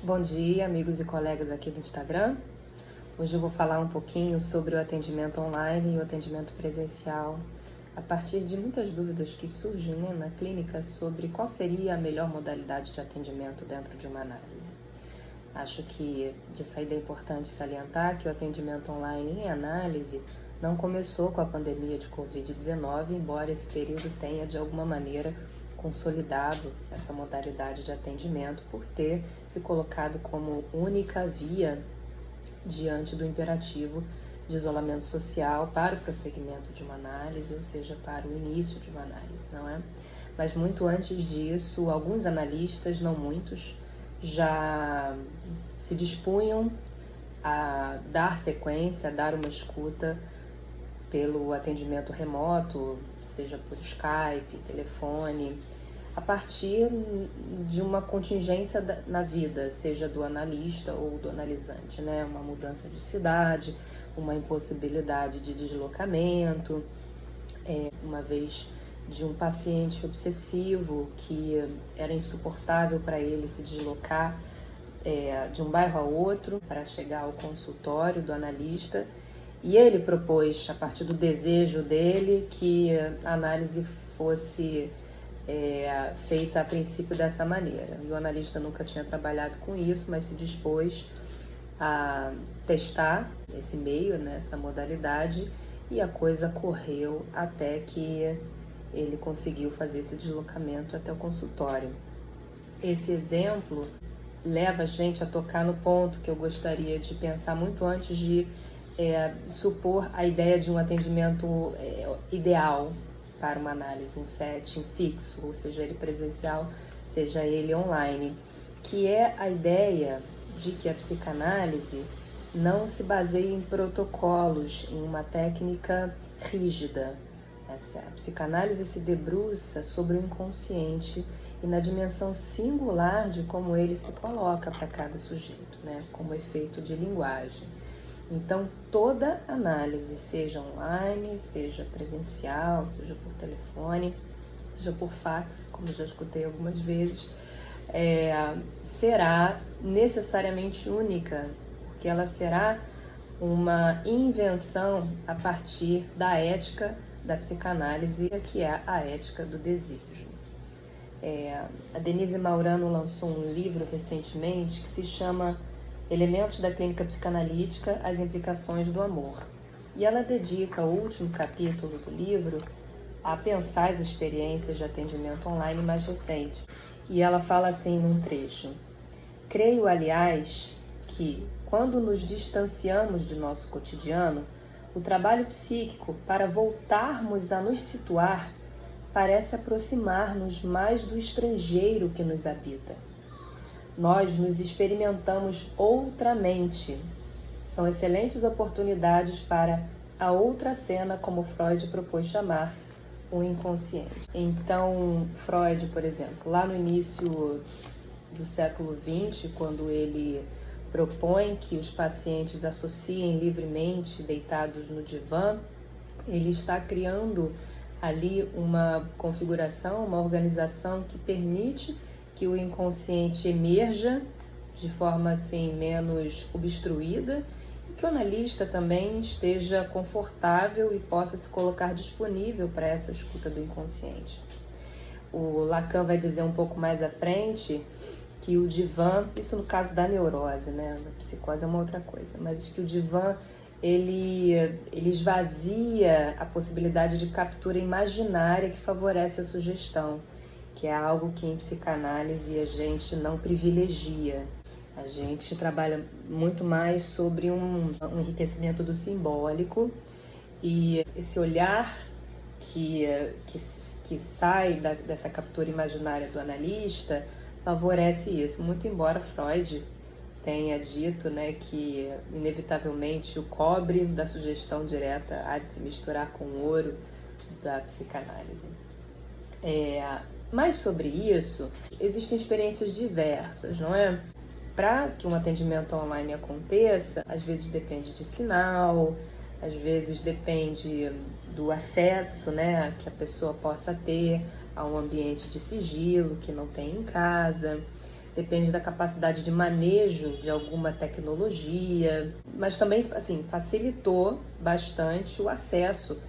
Bom dia, amigos e colegas aqui do Instagram. Hoje eu vou falar um pouquinho sobre o atendimento online e o atendimento presencial, a partir de muitas dúvidas que surgem, na clínica sobre qual seria a melhor modalidade de atendimento dentro de uma análise. Acho que de saída é importante salientar que o atendimento online em análise não começou com a pandemia de Covid-19, embora esse período tenha de alguma maneira consolidado essa modalidade de atendimento por ter se colocado como única via diante do imperativo de isolamento social para o prosseguimento de uma análise, ou seja, para o início de uma análise, não é? Mas muito antes disso, alguns analistas, não muitos, já se dispunham a dar sequência, a dar uma escuta pelo atendimento remoto, seja por Skype, telefone, a partir de uma contingência na vida, seja do analista ou do analisante, Uma mudança de cidade, uma impossibilidade de deslocamento, uma vez de um paciente obsessivo que era insuportável para ele se deslocar de um bairro ao outro para chegar ao consultório do analista. E ele propôs, a partir do desejo dele, que a análise fosse feita a princípio dessa maneira. E o analista nunca tinha trabalhado com isso, mas se dispôs a testar esse meio, essa modalidade, e a coisa correu até que ele conseguiu fazer esse deslocamento até o consultório. Esse exemplo leva a gente a tocar no ponto que eu gostaria de pensar muito antes de supor a ideia de um atendimento ideal para uma análise, um setting fixo, ou seja ele presencial, seja ele online, que é a ideia de que a psicanálise não se baseia em protocolos, em uma técnica rígida. A psicanálise se debruça sobre o inconsciente e na dimensão singular de como ele se coloca para cada sujeito, como efeito de linguagem. Então, toda análise, seja online, seja presencial, seja por telefone, seja por fax, como já escutei algumas vezes, será necessariamente única, porque ela será uma invenção a partir da ética da psicanálise, que é a ética do desejo. A Denise Maurano lançou um livro recentemente que se chama Elementos da Clínica Psicanalítica, as Implicações do Amor. E ela dedica o último capítulo do livro a pensar as experiências de atendimento online mais recente. E ela fala assim num trecho: creio, aliás, que, quando nos distanciamos de nosso cotidiano, o trabalho psíquico para voltarmos a nos situar parece aproximar-nos mais do estrangeiro que nos habita. Nós nos experimentamos outramente. São excelentes oportunidades para a outra cena, como Freud propôs chamar o inconsciente. Então, Freud, por exemplo, lá no início do século XX, quando ele propõe que os pacientes associem livremente, deitados no divã, ele está criando ali uma configuração, uma organização que permite que o inconsciente emerja de forma assim menos obstruída e que o analista também esteja confortável e possa se colocar disponível para essa escuta do inconsciente. O Lacan vai dizer um pouco mais à frente que o divã, isso no caso da neurose, na psicose é uma outra coisa, mas que o divã ele esvazia a possibilidade de captura imaginária que favorece a sugestão, que é algo que em psicanálise a gente não privilegia. A gente trabalha muito mais sobre um enriquecimento do simbólico, e esse olhar que sai dessa captura imaginária do analista favorece isso, muito embora Freud tenha dito que inevitavelmente o cobre da sugestão direta há de se misturar com o ouro da psicanálise. Mas sobre isso, existem experiências diversas, não é? Para que um atendimento online aconteça, às vezes depende de sinal, às vezes depende do acesso, que a pessoa possa ter a um ambiente de sigilo que não tem em casa. depende da capacidade de manejo de alguma tecnologia, mas também, assim, facilitou bastante o acesso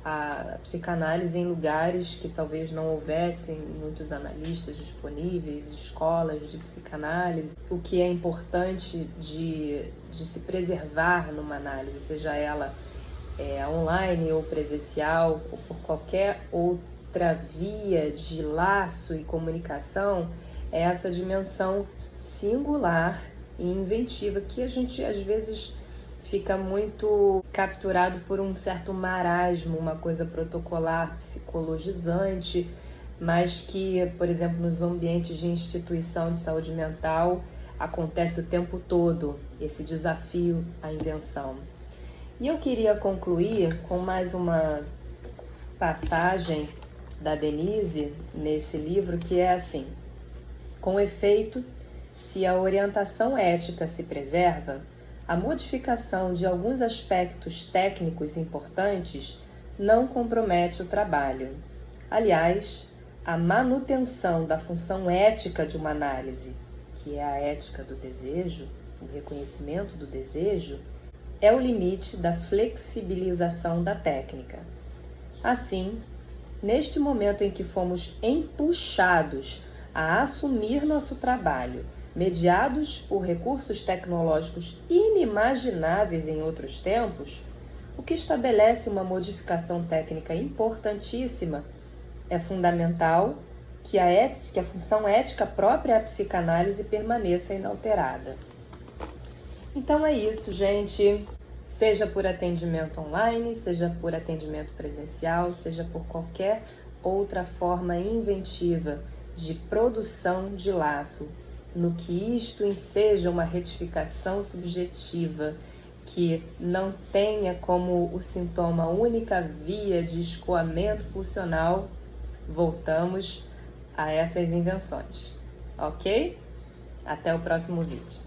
à psicanálise em lugares que talvez não houvessem muitos analistas disponíveis, escolas de psicanálise, o que é importante de se preservar numa análise, seja ela online ou presencial, ou por qualquer outra via de laço e comunicação, é essa dimensão singular e inventiva que a gente às vezes fica muito capturado por um certo marasmo, uma coisa protocolar, psicologizante, mas que, por exemplo, nos ambientes de instituição de saúde mental acontece o tempo todo, esse desafio à invenção. E eu queria concluir com mais uma passagem da Denise nesse livro, que é assim: com efeito, se a orientação ética se preserva, a modificação de alguns aspectos técnicos importantes não compromete o trabalho. Aliás, a manutenção da função ética de uma análise, que é a ética do desejo, o reconhecimento do desejo, é o limite da flexibilização da técnica. Assim, neste momento em que fomos empuxados a assumir nosso trabalho, mediados por recursos tecnológicos inimagináveis em outros tempos, o que estabelece uma modificação técnica importantíssima é fundamental que a função ética própria à psicanálise permaneça inalterada. Então é isso, gente. Seja por atendimento online, seja por atendimento presencial, seja por qualquer outra forma inventiva de produção de laço, no que isto enseja uma retificação subjetiva que não tenha como o sintoma a única via de escoamento pulsional, voltamos a essas invenções, ok? Até o próximo vídeo.